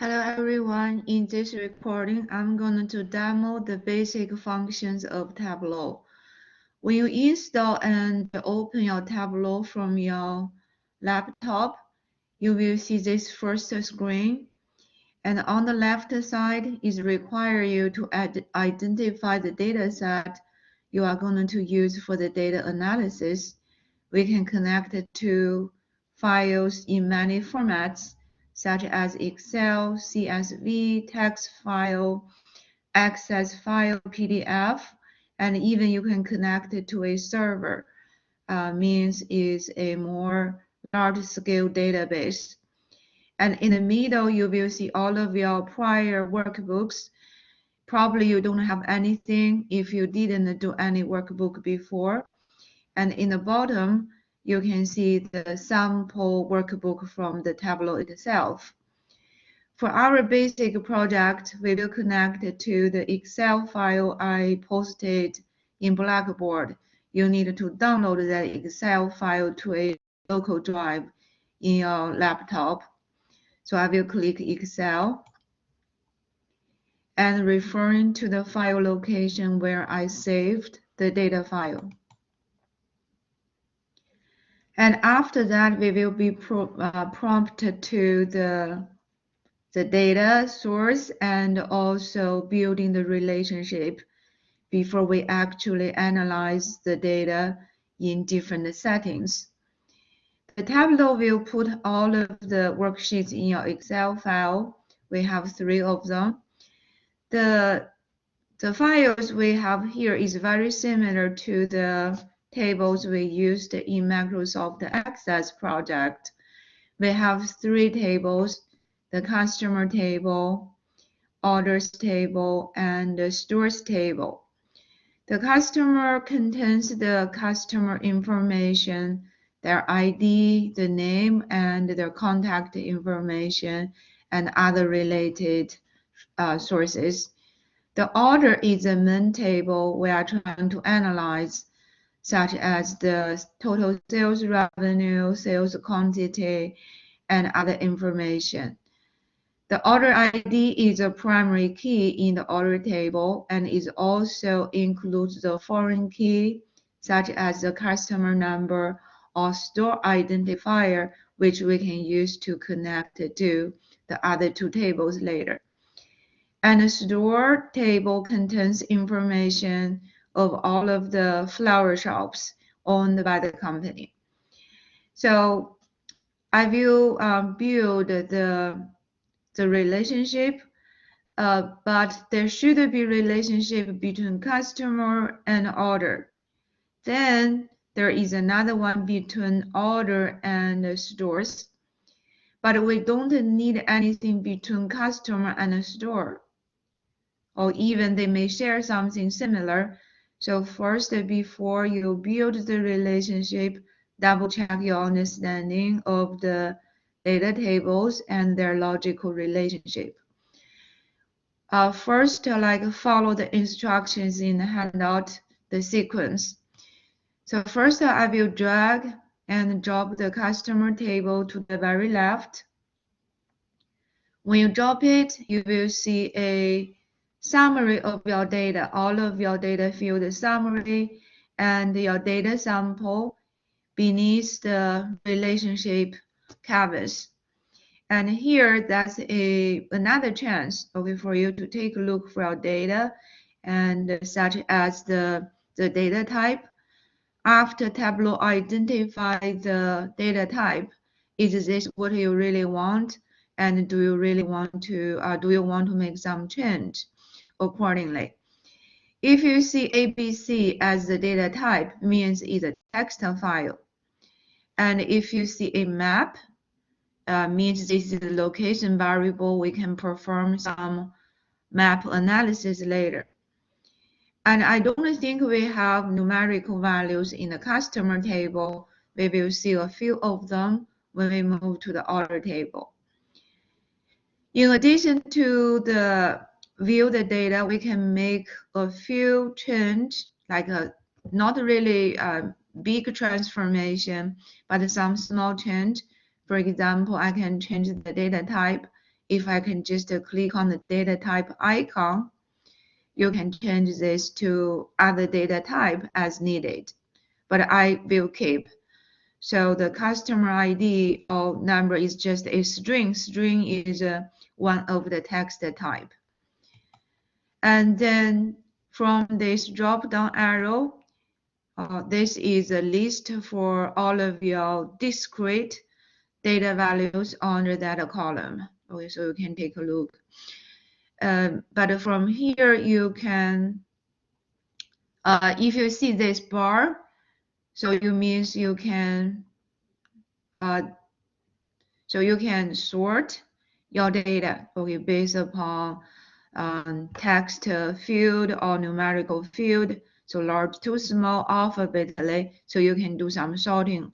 Hello everyone, in this recording I'm going to demo the basic functions of Tableau. When you install and open your Tableau from your laptop, you will see this first screen, and on the left side is require you to identify the data set you are going to use for the data analysis. We can connect it to files in many formats, such as Excel, CSV, text file, Access file, PDF, and even you can connect it to a server. Means is a more large-scale database. And in the middle, you will see all of your prior workbooks. Probably you don't have anything if you didn't do any workbook before. And in the bottom, you can see the sample workbook from the Tableau itself. For our basic project, we will connect it to the Excel file I posted in Blackboard. You need to download that Excel file to a local drive in your laptop. So I will click Excel and referring to the file location where I saved the data file. And after that, we will be prompted to the data source and also building the relationship before we actually analyze the data in different settings. The Tableau will put all of the worksheets in your Excel file. We have 3 of them. The files we have here is very similar to the tables we used in Microsoft Access project. We have 3 tables, the customer table, orders table, and the stores table. The customer contains the customer information, their ID, the name, and their contact information, and other related sources. The order is the main table we are trying to analyze, such as the total sales revenue, sales quantity, and other information. The order ID is a primary key in the order table and it also includes the foreign key, such as the customer number or store identifier, which we can use to connect to the other 2 tables later. And the store table contains information of all of the flower shops owned by the company. So I will build the relationship, but there should be relationship between customer and order. Then there is another one between order and stores, but we don't need anything between customer and store. Or even they may share something similar. So first, before you build the relationship, double check your understanding of the data tables and their logical relationship. First, follow the instructions in the handout, the sequence. So first, I will drag and drop the customer table to the very left. When you drop it, you will see a summary of your data, all of your data field summary and your data sample beneath the relationship canvas. And here, that's another chance, for you to take a look for your data, and such as the data type. After Tableau identify the data type, is this what you really want? And do you really want to make some change accordingly? If you see ABC as the data type, means it's a text file. And if you see a map, means this is the location variable, we can perform some map analysis later. And I don't think we have numerical values in the customer table. We will see a few of them when we move to the order table. In addition to the view the data, we can make a few changes, like not really big transformation, but some small change. For example, I can change the data type if I can just click on the data type icon, you can change this to other data type as needed, but I will keep. So the customer ID or number is just a string. String is one of the text type. And then from this drop-down arrow, this is a list for all of your discrete data values under that column. Okay, so you can take a look. But from here, you can, if you see this bar, so you means you can, so you can sort your data, okay, based upon text field or numerical field, so large to small alphabetically, so you can do some sorting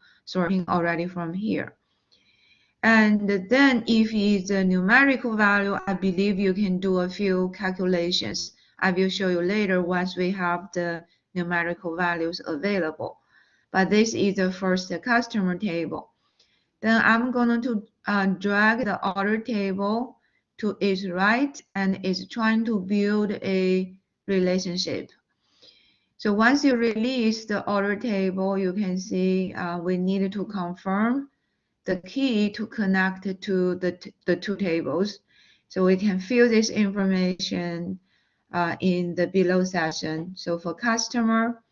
already from here. And then if it's a numerical value, I believe you can do a few calculations. I will show you later once we have the numerical values available. But this is the first customer table. Then I'm going to drag the order table to its right, and it's trying to build a relationship. So once you release the order table, you can see we need to confirm the key to connect to the two tables. So we can fill this information in the below section. So for customer,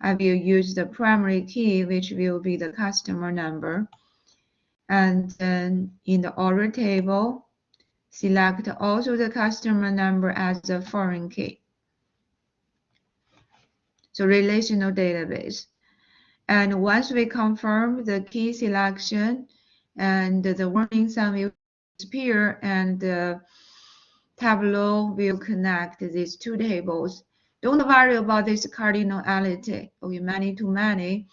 I will use the primary key, which will be the customer number. And then in the order table, select also the customer number as a foreign key. So relational database. And once we confirm the key selection, and the warning sign will disappear, and the Tableau will connect these two tables. Don't worry about this cardinality, okay, many to many.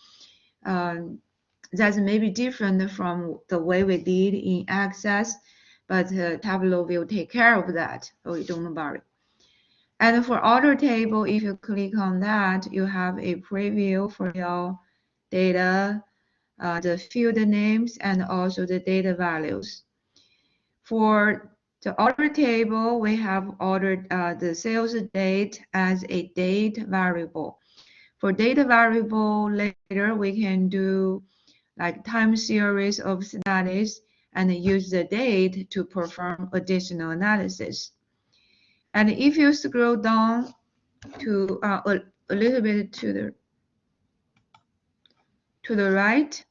That's maybe different from the way we did in Access, but Tableau will take care of that, so don't worry. And for order table, if you click on that, you have a preview for your data, the field names, and also the data values. For the order table, we have ordered the sales date as a date variable. For data variable, later we can do like time series of studies and use the date to perform additional analysis. And if you scroll down to a little bit to the right,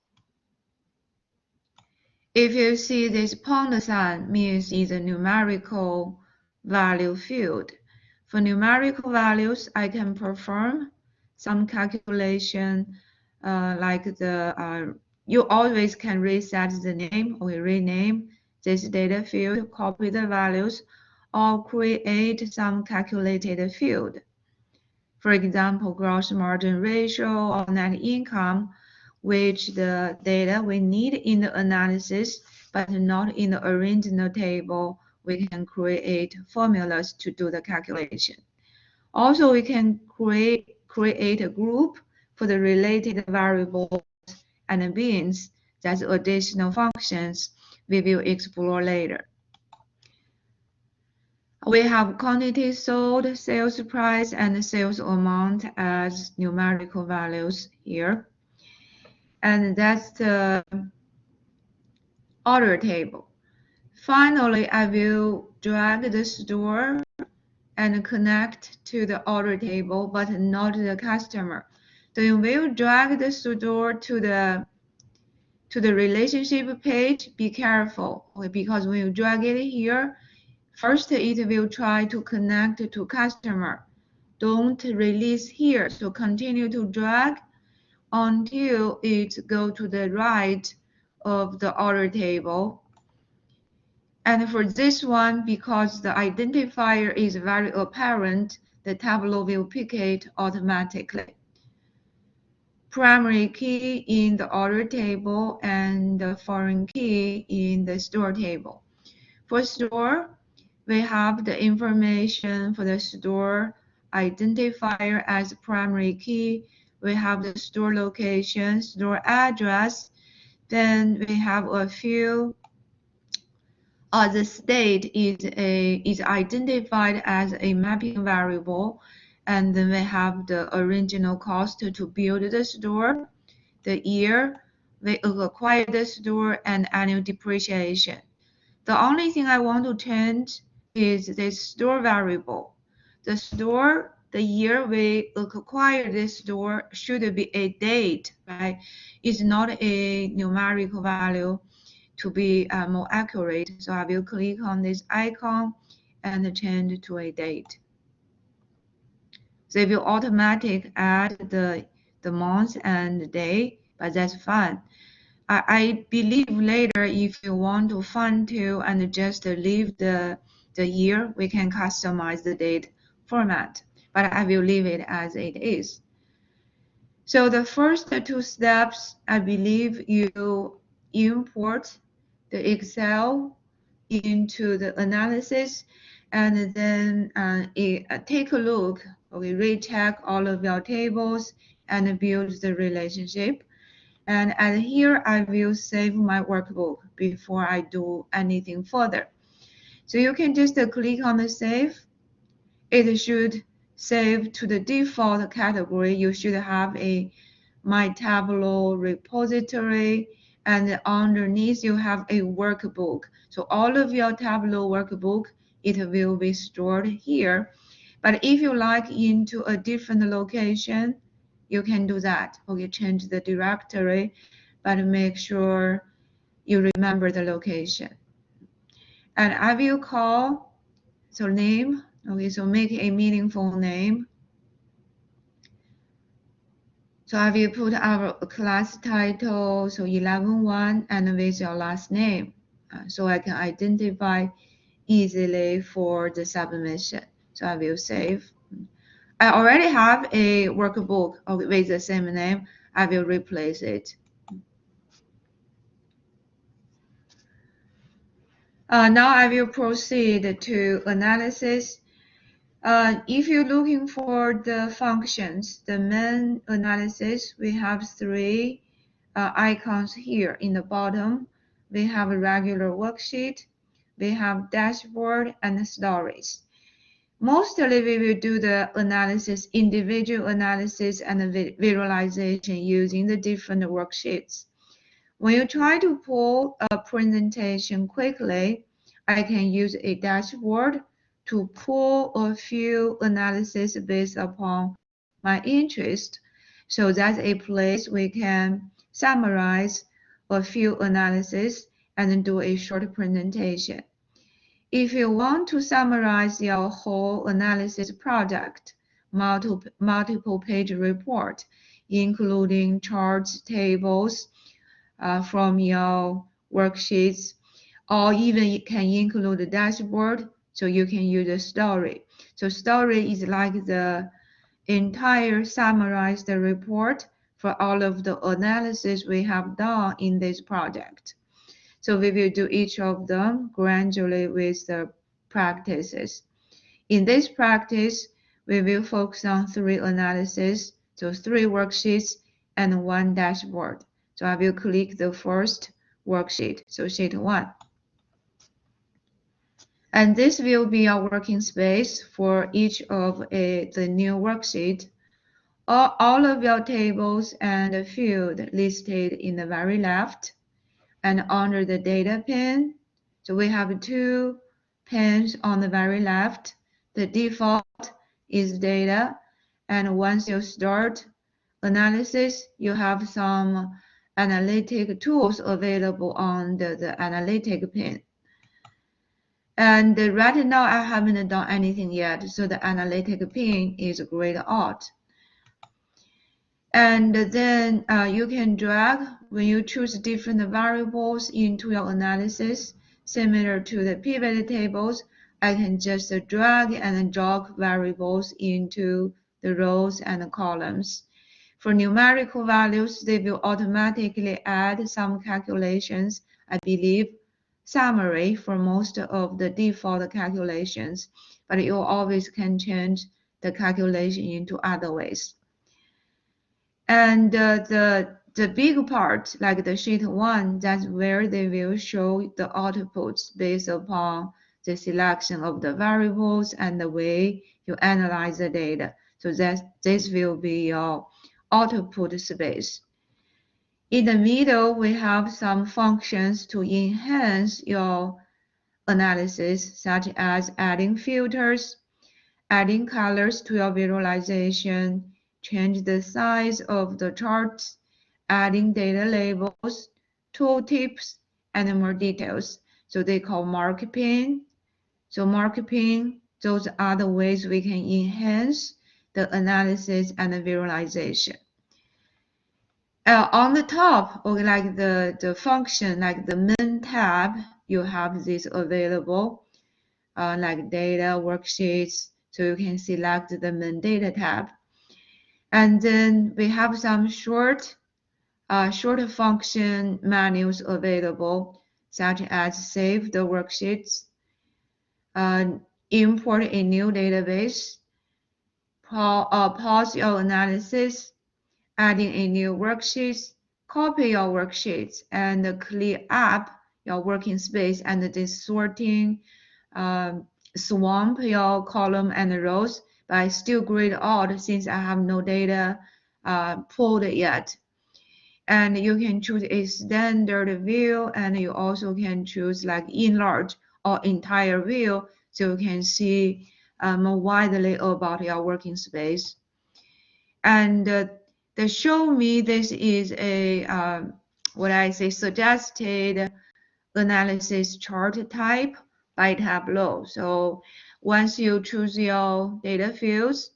if you see this pound sign, means it's a numerical value field. For numerical values, I can perform some calculation like you always can reset the name or rename this data field, copy the values, or create some calculated field. For example, gross margin ratio or net income, which the data we need in the analysis, but not in the original table, we can create formulas to do the calculation. Also, we can create a group for the related variables and bins. That's additional functions we will explore later. We have quantity sold, sales price, and sales amount as numerical values here. And that's the order table. Finally, I will drag the store and connect to the order table, but not the customer. So you will drag the store to the relationship page. Be careful, because when you drag it here, first it will try to connect to customer. Don't release here. So continue to drag until it go to the right of the order table. And for this one, because the identifier is very apparent, the Tableau will pick it automatically. Primary key in the order table and the foreign key in the store table. For store, we have the information for the store identifier as primary key. We have the store location, store address. Then we have a few the state is identified as a mapping variable, and then we have the original cost to build the store, the year we acquired the store, and annual depreciation. The only thing I want to change is this store variable. The store, the year we acquired this store should be a date, right? It's not a numerical value to be more accurate. So I will click on this icon and change to a date. So it will automatically add the month and the day, but that's fine. I believe later if you want to fine tune and just leave the year, we can customize the date format, but I will leave it as it is. So the first two steps, I believe you import the Excel into the analysis, and then take a look, okay, recheck all of your tables and build the relationship. And here I will save my workbook before I do anything further. So you can just click on the save. It should save to the default category. You should have a My Tableau repository, and underneath you have a workbook. So all of your Tableau workbook, it will be stored here. But if you like into a different location, you can do that. Okay, change the directory, but make sure you remember the location. And I will call, so name, okay, so make a meaningful name. So I will put our class title, so 11.1, and with your last name, so I can identify easily for the submission. So I will save. I already have a workbook with the same name. I will replace it. Now I will proceed to analysis. If you're looking for the functions, the main analysis, we have three icons here in the bottom. We have a regular worksheet, we have dashboard, and stories. Mostly we will do the analysis, individual analysis and visualization using the different worksheets. When you try to pull a presentation quickly, I can use a dashboard to pull a few analysis based upon my interest. So that's a place we can summarize a few analysis and do a short presentation. If you want to summarize your whole analysis project, multiple page report, including charts, tables, from your worksheets, or even you can include the dashboard, so you can use a story. So story is like the entire summarized report for all of the analysis we have done in this project. So we will do each of them gradually with the practices. In this practice, we will focus on three analyses, so three worksheets and one dashboard. So I will click the first worksheet, so sheet 1. And this will be our working space for each of the new worksheet. All of your tables and fields listed in the very left. And under the data pane, so we have two panes on the very left. The default is data, and once you start analysis, you have some analytic tools available on the analytic pane. And right now I haven't done anything yet, so the analytic pane is grayed out. And then you can drag when you choose different variables into your analysis, similar to the pivot tables. I can just drag and drop variables into the rows and columns. For numerical values, they will automatically add some calculations, I believe, summary for most of the default calculations, but you always can change the calculation into other ways. And the the big part, like the sheet 1, that's where they will show the outputs based upon the selection of the variables and the way you analyze the data. So this will be your output space. In the middle, we have some functions to enhance your analysis, such as adding filters, adding colors to your visualization, change the size of the charts, adding data labels, tooltips, and more details. So they call markup. So markup, those are the ways we can enhance the analysis and the visualization. On the top, or like the function, like the main tab, you have this available, like data worksheets. So you can select the main data tab. And then we have some short function menus available, such as save the worksheets, import a new database, pause your analysis, adding a new worksheet, copy your worksheets, and clear up your working space, and this sorting, swamp your column and rows, but I still grayed out since I have no data pulled yet. And you can choose a standard view, and you also can choose like enlarge or entire view, so you can see more widely about your working space. And the show me, this is a what I say suggested analysis chart type by Tableau. So once you choose your data fields,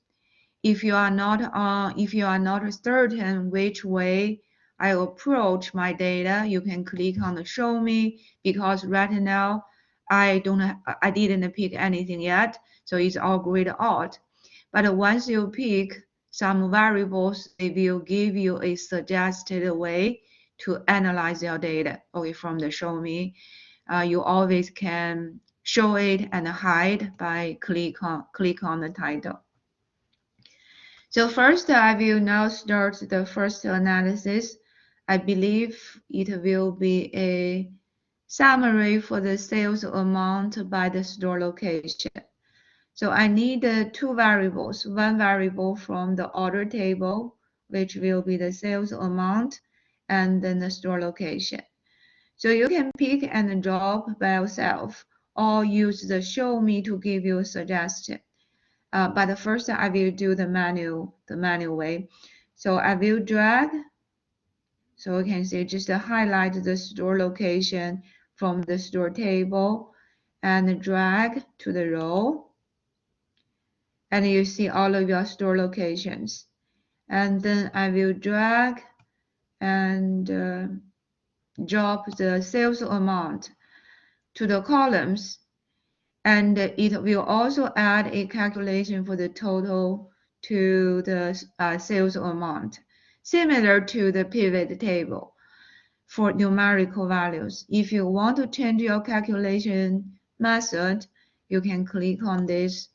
if you are not certain which way I approach my data, you can click on the show me, because right now I didn't pick anything yet, so it's all grayed out. But once you pick some variables, it will give you a suggested way to analyze your data. Okay, from the show me, you always can show it and hide by click on the title. So first, I will now start the first analysis. I believe it will be a summary for the sales amount by the store location. So I need two variables, one variable from the order table, which will be the sales amount, and then the store location. So you can pick and drop by yourself, or use the show me to give you a suggestion. But first I will do the manual way. So I will drag, so you can see just highlight the store location from the store table and drag to the row. And you see all of your store locations. And then I will drag and drop the sales amount to the columns. And it will also add a calculation for the total to the sales amount, similar to the pivot table for numerical values. If you want to change your calculation method, you can click on this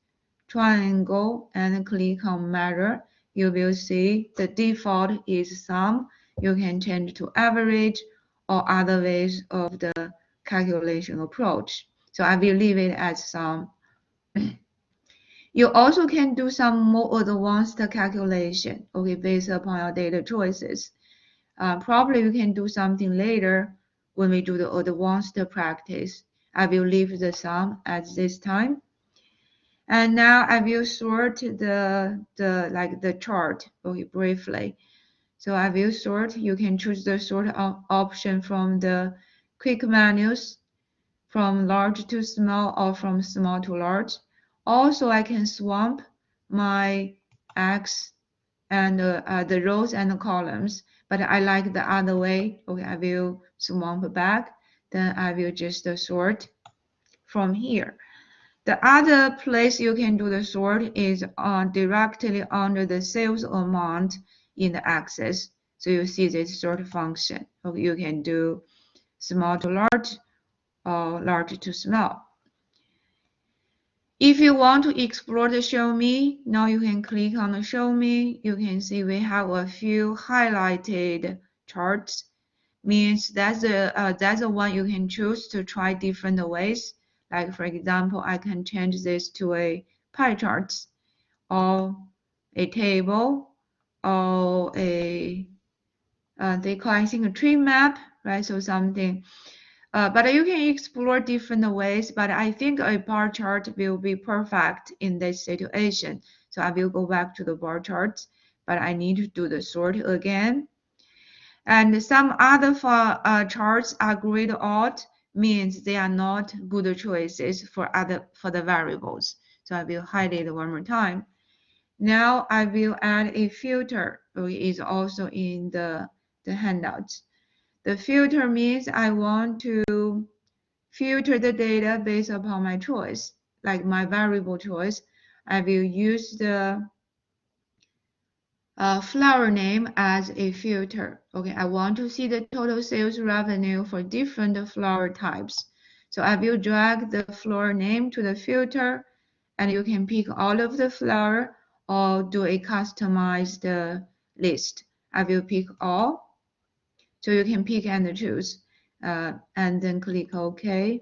triangle and click on measure. You will see the default is sum. You can change to average or other ways of the calculation approach. So I will leave it as sum. You also can do some more advanced calculation, okay, based upon your data choices. Probably you can do something later when we do the advanced practice. I will leave the sum at this time. And now I will sort the chart, okay, briefly. So I will sort. You can choose the sort option from the quick menus, from large to small or from small to large. Also, I can swamp my X and the rows and the columns, but I like the other way. Okay, I will swamp back. Then I will just sort from here. The other place you can do the sort is directly under the sales amount in the axis. So you see this sort function. Okay, you can do small to large or large to small. If you want to explore the show me, now you can click on the show me. You can see we have a few highlighted charts means that's the one you can choose to try different ways. Like for example, I can change this to a pie chart or a table or a they call I think a tree map, right? So something. But you can explore different ways, but I think a bar chart will be perfect in this situation. So I will go back to the bar charts, but I need to do the sort again. And some other charts are grayed out, means they are not good choices for the variables. So I will highlight it one more time. Now I will add a filter, which is also in the handouts. The filter means I want to filter the data based upon my choice, like my variable choice. I will use the flower name as a filter. Okay, I want to see the total sales revenue for different flower types. So I will drag the flower name to the filter, and you can pick all of the flower or do a customized list. I will pick all. So you can pick and choose, and then click OK.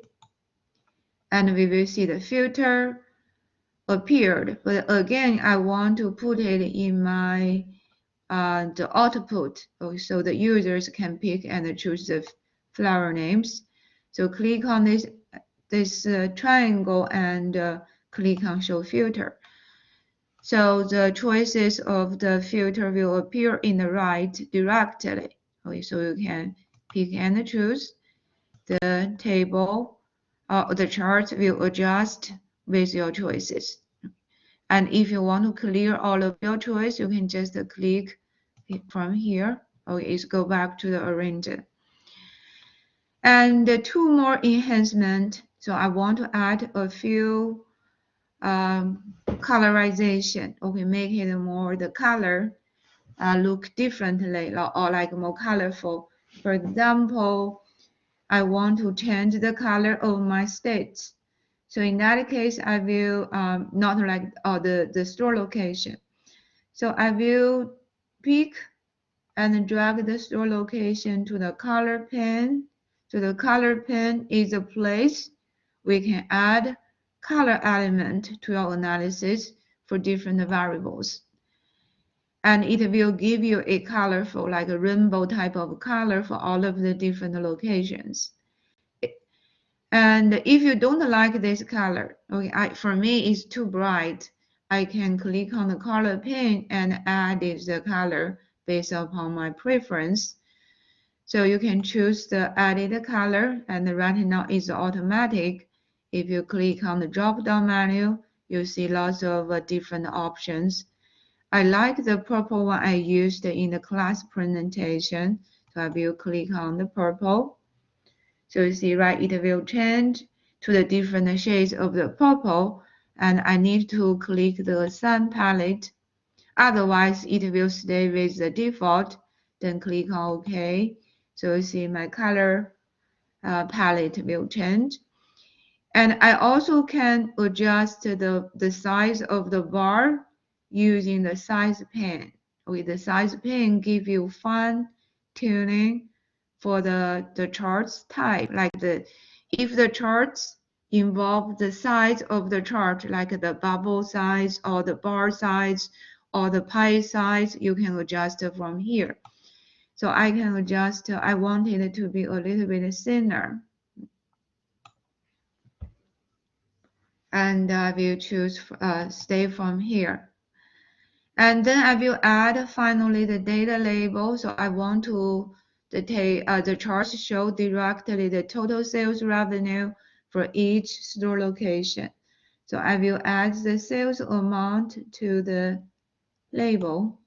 And we will see the filter appeared. But again, I want to put it in my the output, so the users can pick and choose the flower names. So click on this triangle and click on Show Filter. So the choices of the filter will appear in the right directly. Okay, so you can pick and choose. The table or the chart will adjust with your choices. And if you want to clear all of your choice, you can just click from here. Okay, go back to the arranger. And the two more enhancement. So I want to add a few colorization. Okay, make it more the color look differently or like more colorful. For example, I want to change the color of my states. So in that case, I will not like the store location. So I will pick and drag the store location to the color pane. So the color pane is a place we can add color element to our analysis for different variables. And it will give you a colorful, like a rainbow type of color for all of the different locations. And if you don't like this color, okay, for me it's too bright, I can click on the color pane and add the color based upon my preference. So you can choose the added color, and right now it's automatic. If you click on the drop-down menu, you see lots of different options. I like the purple one I used in the class presentation, so I will click on the purple. So you see, right, it will change to the different shades of the purple, and I need to click the sun palette. Otherwise, it will stay with the default. Then click on OK. So you see my color palette will change. And I also can adjust the size of the bar using the size pane. With the size pane, give you fine tuning for the charts type. Like if the charts involve the size of the chart, like the bubble size or the bar size or the pie size, you can adjust from here. So I can adjust, I want it to be a little bit thinner. And I will choose stay from here. And then I will add finally the data label. So I want to the charts show directly the total sales revenue for each store location. So I will add the sales amount to the label.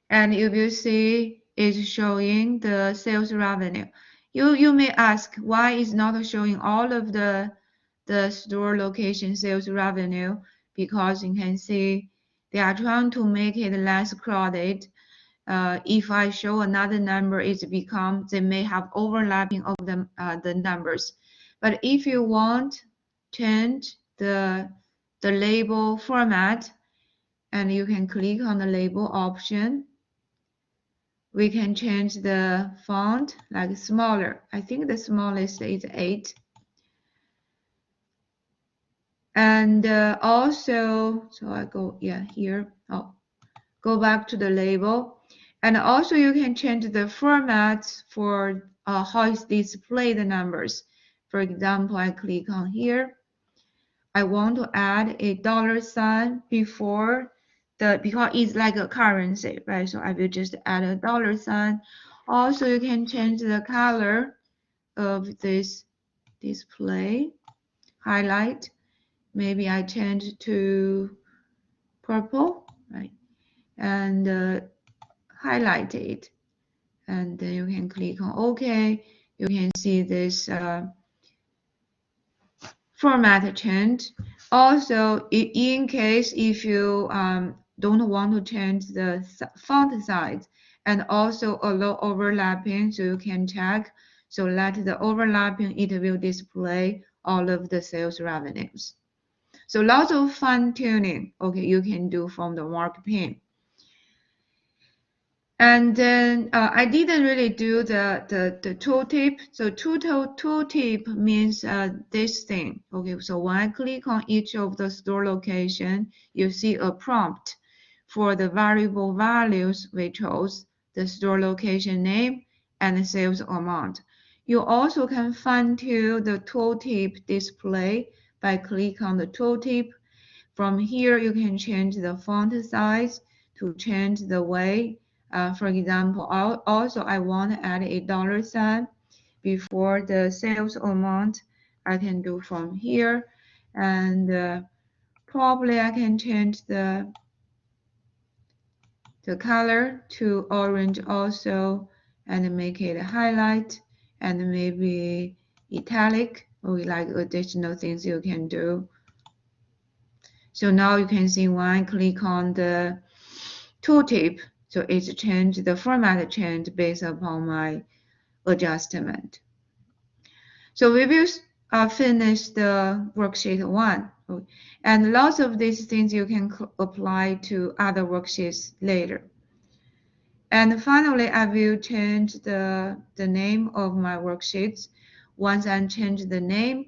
And you will see it's showing the sales revenue. You may ask why it's not showing all of the store location sales revenue, because you can see they are trying to make it less crowded. If I show another number, they may have overlapping of the numbers. But if you want change the label format, and you can click on the label option. we can change the font like smaller. I think the smallest is 8. And also, so I go, yeah, here. Oh, go back to the label. And also you can change the format for how it's displayed the numbers. For example, I click on here. I want to add a $sign before because it's like a currency, right? So I will just add a $sign. Also, you can change the color of this display highlight. Maybe I change to purple, right? And highlight it. And then you can click on OK. You can see this format change. Also, in case if you don't want to change the font size and also allow overlapping, so you can check. So let the overlapping, it will display all of the sales revenues. So lots of fine tuning, okay, you can do from the mark pane. And then I didn't really do the tooltip. So tooltip means this thing. Okay, so when I click on each of the store location, you see a prompt for the variable values we chose, the store location name and the sales amount. You also can fine tune the tooltip display by clicking on the tooltip. From here, you can change the font size to change the way. For example, also I want to add a $sign before the sales amount. I can do from here, and probably I can change the color to orange also, and make it a highlight and maybe italic, or like additional things you can do. So now you can see when I click on the tooltip, so it's changed, the format changed based upon my adjustment. So we will finish the worksheet 1. And lots of these things you can apply to other worksheets later. And finally, I will change the name of my worksheets. Once I change the name,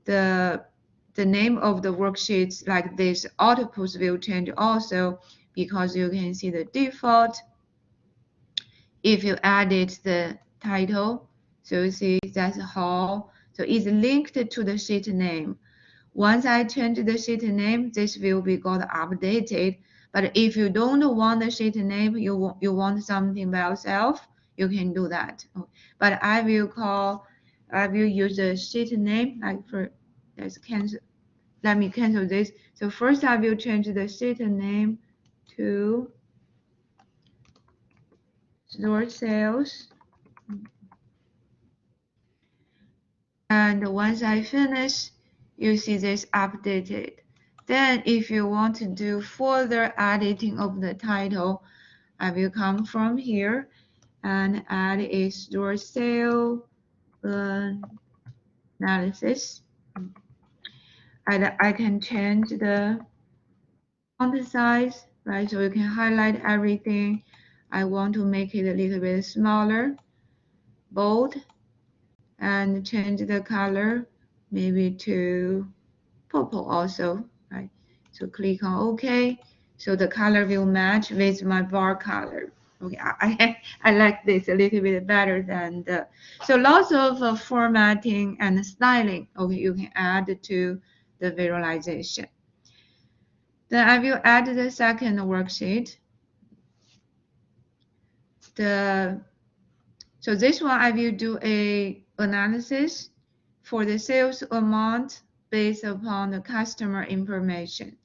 the name of the worksheets like this outputs will change also, because you can see the default. If you added the title, so you see that's how, so it's linked to the sheet name. Once I change the sheet name, this will be got updated. But if you don't want the sheet name, you want something by yourself, you can do that. But I will use the sheet name, like for, let's cancel. Let me cancel this. So first I will change the sheet name to store sales. And once I finish, you see this updated. Then if you want to do further editing of the title, I will come from here and add a store sale analysis. And I can change the font size, right? So you can highlight everything. I want to make it a little bit smaller, bold, and change the color maybe to purple also, right? So click on OK. So the color will match with my bar color. Okay, I like this a little bit better than the. So lots of formatting and styling. Okay, you can add to the visualization. Then I will add the second worksheet. So this one I will do a analysis for the sales amount based upon the customer information.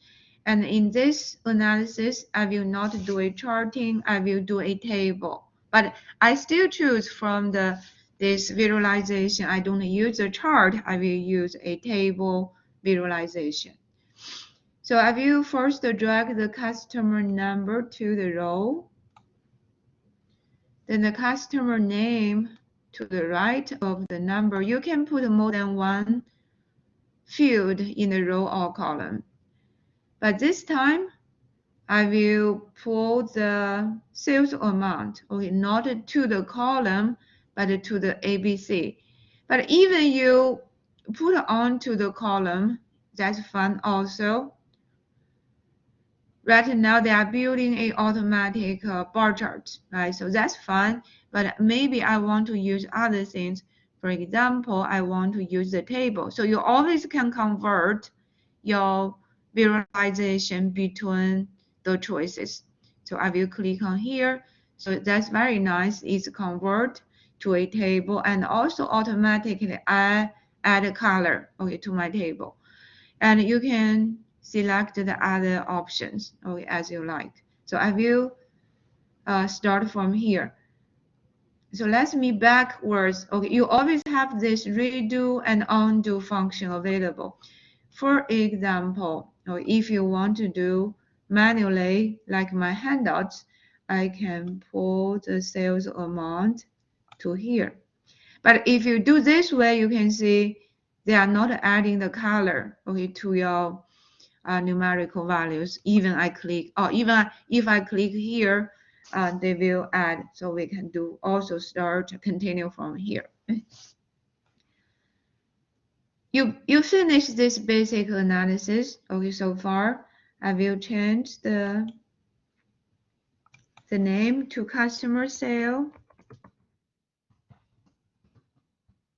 And in this analysis, I will not do a charting, I will do a table. But I still choose from this visualization. I don't use a chart, I will use a table visualization. So I will first drag the customer number to the row. Then the customer name to the right of the number. You can put more than one field in the row or column. But this time, I will pull the sales amount, okay, not to the column, but to the ABC. But even you put onto the column, that's fine also. Right now they are building a automatic bar chart, right? So that's fine, but maybe I want to use other things. For example, I want to use the table. So you always can convert your visualization between the choices. So I will click on here. So that's very nice. It's convert to a table and also automatically add a color, okay, to my table. And you can select the other options, okay, as you like. So I will start from here. So let's me backwards. Okay, you always have this redo and undo function available. For example, if you want to do manually, like my handouts, I can pull the sales amount to here. But if you do this way, you can see they are not adding the color, okay, to your numerical values. Even I click, or even if I click here, they will add. So we can do also start continue from here. You finish this basic analysis. Okay, so far I will change the name to customer sale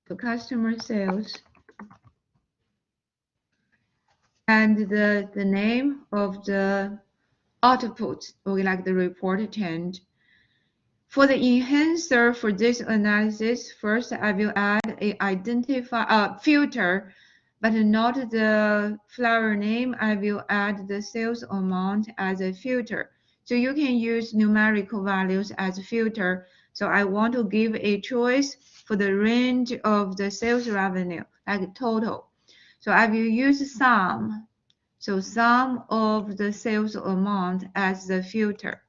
to customer sales, and the name of the output, okay, like the report change. For the enhancer for this analysis, first I will add a filter, but not the flower name. I will add the sales amount as a filter. So you can use numerical values as a filter. So I want to give a choice for the range of the sales revenue, like total. So I will use sum. So sum of the sales amount as the filter.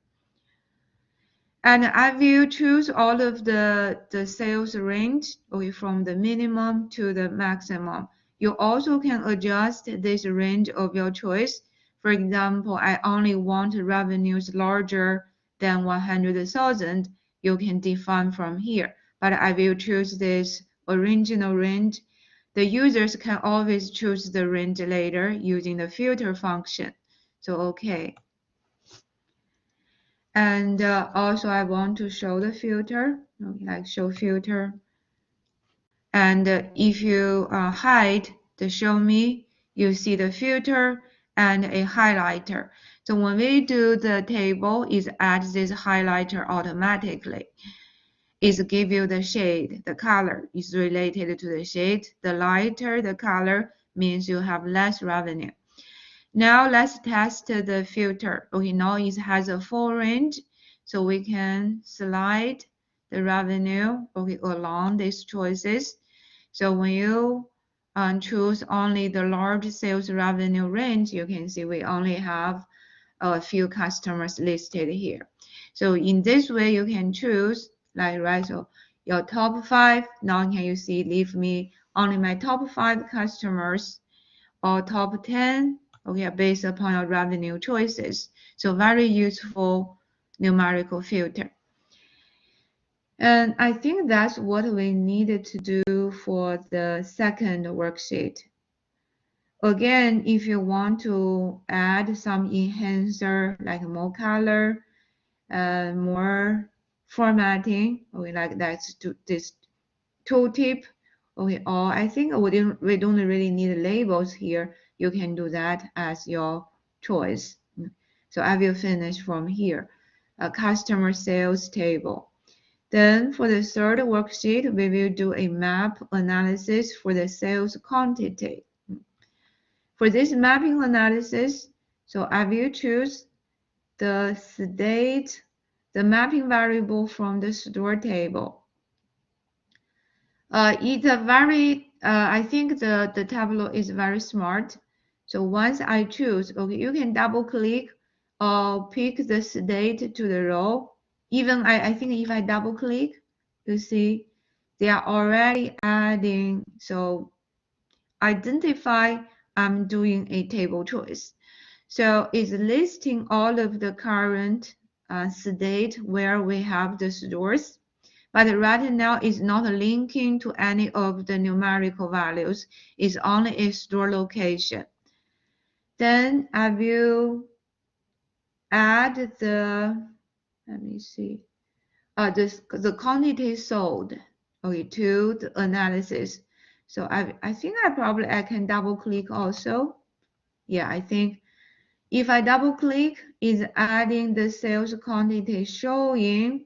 And I will choose all of the sales range, okay, from the minimum to the maximum. You also can adjust this range of your choice. For example, I only want revenues larger than 100,000. You can define from here, but I will choose this original range. The users can always choose the range later using the filter function. So, okay. And also I want to show the filter, okay, like show filter. And if you hide the show me, you see the filter and a highlighter. So when we do the table, it adds this highlighter automatically. It give you the shade, the color is related to the shade. The lighter the color means you have less revenue. Now let's test the filter. Okay, now it has a full range, so we can slide the revenue, okay, along these choices. So when you choose only the large sales revenue range, you can see we only have a few customers listed here. So in this way, you can choose, like, right, so your top 5, now can you see, leave me only my top 5 customers, or top 10, okay, based upon your revenue choices. So very useful numerical filter. And I think that's what we needed to do for the second worksheet. Again, if you want to add some enhancer, like more color, more formatting, okay, like that's this tooltip, okay, or I think we don't really need labels here. You can do that as your choice. So I will finish from here, a customer sales table. Then for the third worksheet, we will do a map analysis for the sales quantity. For this mapping analysis, so I will choose the state, the mapping variable from the store table. It's a very, I think the Tableau is very smart. So once I choose, okay, you can double click or pick the state to the row. Even I think if I double click, you see they are already adding. So identify I'm doing a table choice. So it's listing all of the current state where we have the stores. But right now it's not linking to any of the numerical values. It's only a store location. Then I will add the, let me see, the quantity sold, okay, to the analysis. So I think I can double click also. Yeah, I think if I double click, it's adding the sales quantity showing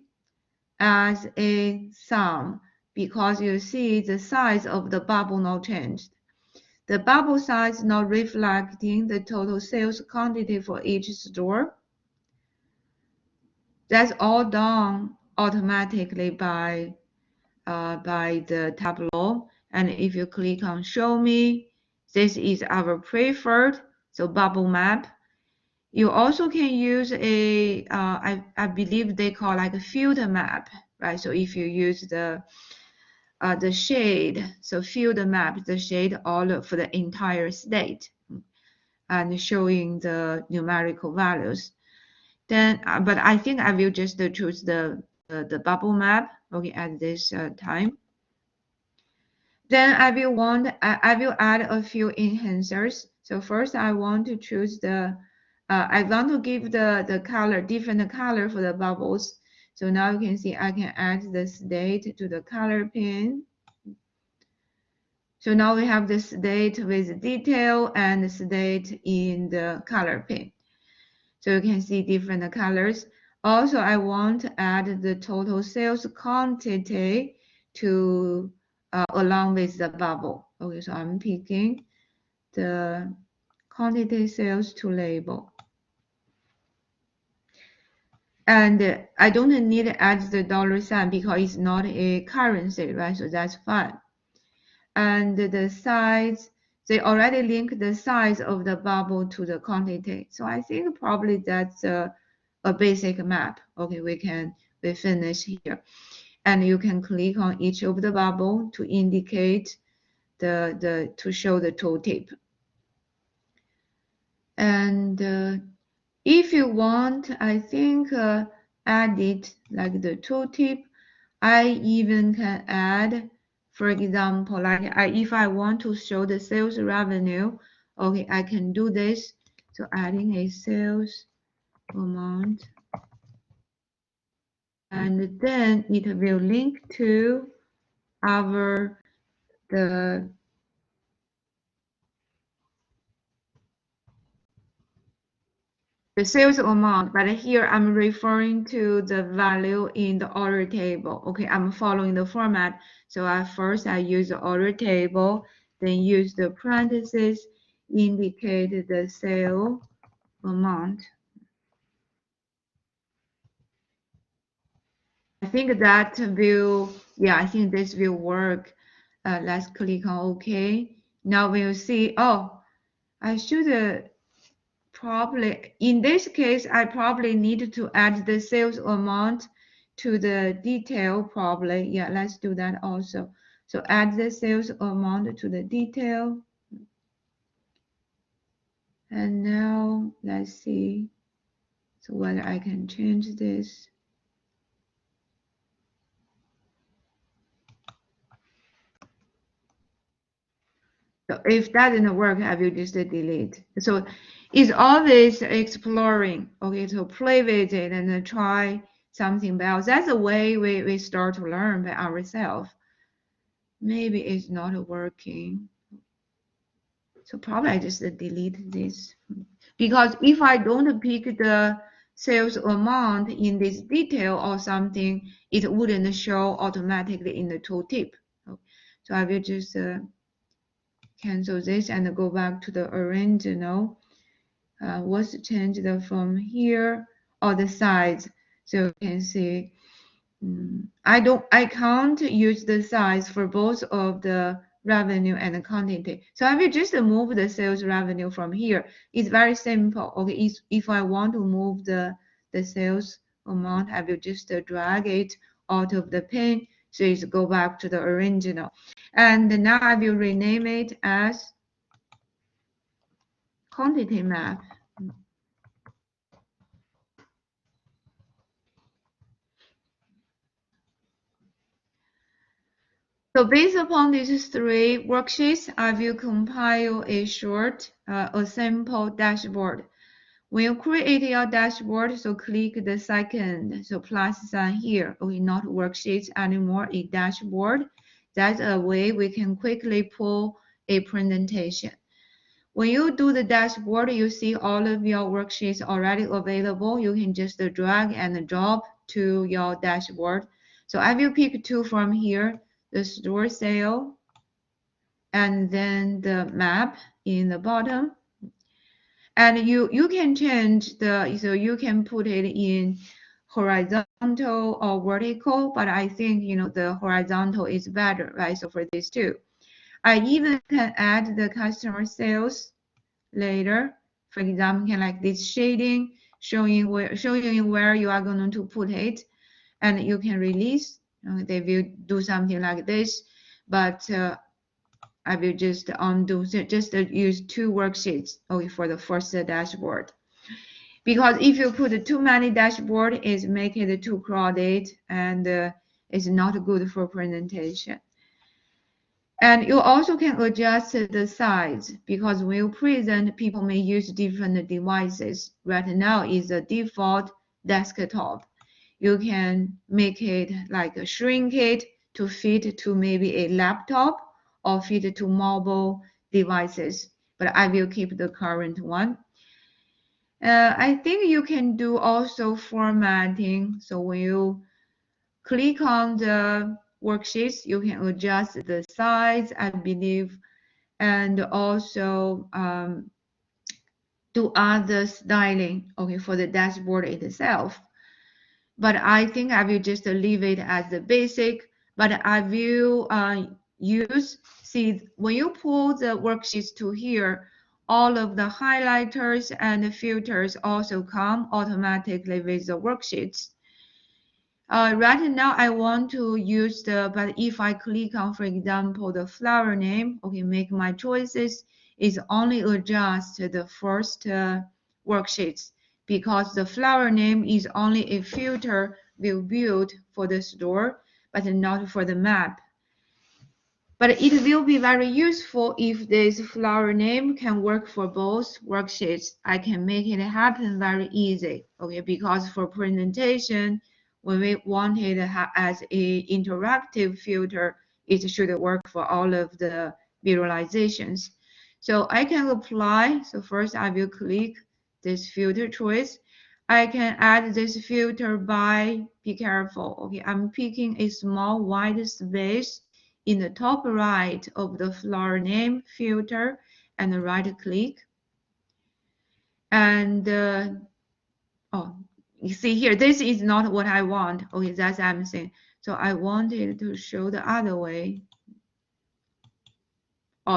as a sum because you see the size of the bubble not changed. The bubble size not reflecting the total sales quantity for each store. That's all done automatically by the Tableau. And if you click on Show Me, this is our preferred, so bubble map. You also can use a, I believe they call like a filter map, right? So if you use the shade, so filter map, the shade all for the entire state and showing the numerical values. Then, but I think I will just choose the bubble map, okay, at this time. Then I will add a few enhancers. So first I want to choose the, I want to give the color, different color for the bubbles. So now you can see I can add the state to the color pane. So now we have the state with detail and the state in the color pane. So you can see different colors. Also, I want to add the total sales quantity to along with the bubble. Okay, so I'm picking the quantity sales to label. And I don't need to add the dollar sign because it's not a currency, right? So that's fine. And the size, they already link the size of the bubble to the quantity. So I think probably that's a basic map. Okay, we finish here. And you can click on each of the bubble to indicate to show the tooltip. And if you want, I think add it like the tooltip. I even can add, for example, like if I want to show the sales revenue, okay, I can do this. So adding a sales amount. And then it will link to the sales amount, but here I'm referring to the value in the order table. Okay, I'm following the format. So at first I use the order table, then use the parentheses, indicate the sale amount. I think that will, yeah, I think this will work. Let's click on OK. Now we'll see, oh, I should probably, in this case, I probably need to add the sales amount to the detail probably. Yeah, let's do that also. So add the sales amount to the detail. And now let's see. So whether I can change this. So if that didn't work, I will just delete. So it's always exploring. Okay, so play with it and try something else. That's the way we start to learn by ourselves. Maybe it's not working. So probably I just delete this. Because if I don't pick the sales amount in this detail or something, it wouldn't show automatically in the tooltip. So I will just cancel this and go back to the original. What's changed from here or the size? So you can see I can't use the size for both of the revenue and the quantity. So I will just move the sales revenue from here. It's very simple. Okay, if I want to move the sales amount, I will just drag it out of the pane. So it's go back to the original. And now I will rename it as quantity map. So based upon these three worksheets, I will compile a short, a sample dashboard. When you create your dashboard, so click the second, so plus sign here. Okay, not worksheets anymore, a dashboard. That's a way we can quickly pull a presentation. When you do the dashboard, you see all of your worksheets already available. You can just drag and drop to your dashboard. So I will pick two from here, the store sale and then the map in the bottom. And you can change so you can put it in horizontal or vertical, but I think the horizontal is better, right? So for these two, I even can add the customer sales later. For example, can like this shading showing where you are going to put it, and you can release. They will do something like this, but I will just undo, just use two worksheets for the first dashboard. Because if you put too many dashboard, it's make it too crowded and it's not good for presentation. And you also can adjust the size because when you present, people may use different devices. Right now is a default desktop. You can make it like shrink it to fit to maybe a laptop or fit to mobile devices. But I will keep the current one. I think you can do also formatting. So when you click on the worksheets, you can adjust the size, I believe, and also do other styling, for the dashboard itself. But I think I will just leave it as the basic, but I will see when you pull the worksheets to here, all of the highlighters and the filters also come automatically with the worksheets. Right now I want to use but if I click on, for example, the flower name, make my choices, is only adjust the first worksheets because the flower name is only a filter will build for the store, but not for the map. But it will be very useful if this flower name can work for both worksheets. I can make it happen very easy, because for presentation, when we want it as an interactive filter, it should work for all of the visualizations. So I can apply. So first I will click this filter choice. I can add this filter by, be careful, I'm picking a small white space in the top right of the flower name filter and right click. And you see here, this is not what I want. That's what I'm saying. So I wanted to show the other way.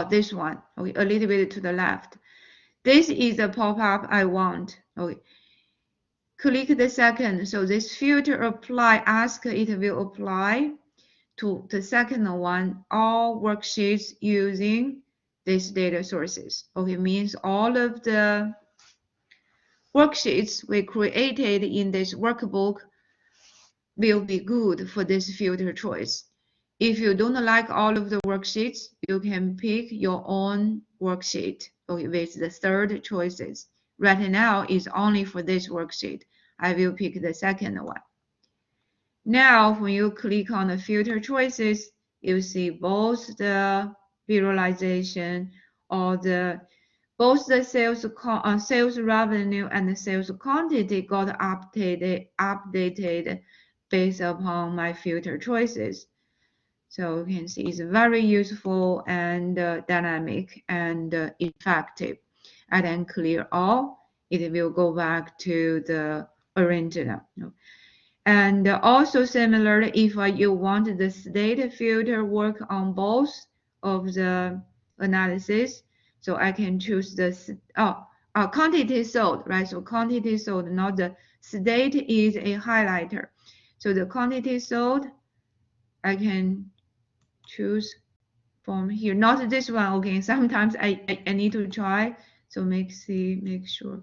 This one, a little bit to the left. This is the pop-up I want. Click the second. So this filter apply, ask it will apply to the second one, all worksheets using these data sources. Means all of the worksheets we created in this workbook will be good for this filter choice. If you don't like all of the worksheets, you can pick your own worksheet with the third choices. Right now is only for this worksheet. I will pick the second one. Now, when you click on the filter choices, you see both the visualization or both the sales revenue and the sales quantity got updated based upon my filter choices. So you can see it's very useful and dynamic and effective. And then clear all, it will go back to the original. And also similarly, if you want the state filter work on both of the analysis, so I can choose the quantity sold, right? So quantity sold, not the state is a highlighter. So the quantity sold, I can choose from here, not this one. Sometimes I need to try, so make sure.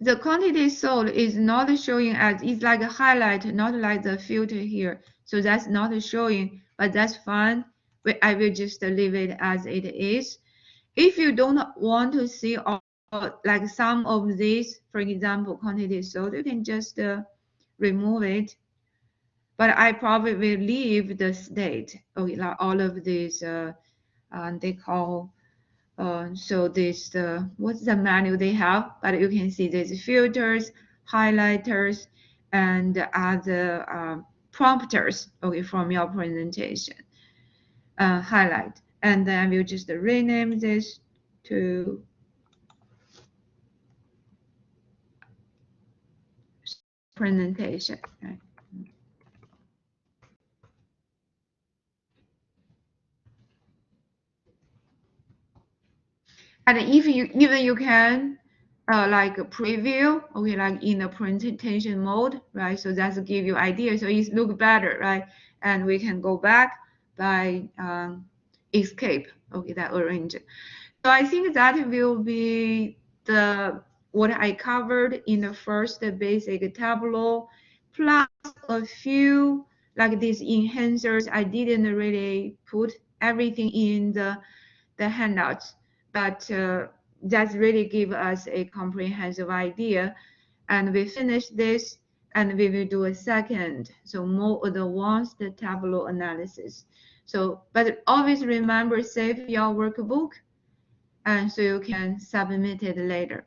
the quantity sold is not showing as, it's like a highlight, not like the filter here. So that's not showing, but that's fine. I will just leave it as it is. If you don't want to see all, like some of these, for example, quantity sold, you can just remove it. But I probably will leave the state. Okay, like all of these, they call, so this, what's the menu they have? But you can see there's filters, highlighters, and other prompters, okay, from your presentation. Highlight, and then we'll just rename this to presentation. Right? And if you even you can like preview, okay, like in the presentation mode, right? So that's give you idea. So it look better, right? And we can go back by escape, okay, that arrange. So I think that will be the what I covered in the first basic Tableau, plus a few like these enhancers. I didn't really put everything in the handouts, but that really give us a comprehensive idea. And we finish this, and we will do a second, so more advanced Tableau analysis. So, but always remember, save your workbook, and so you can submit it later.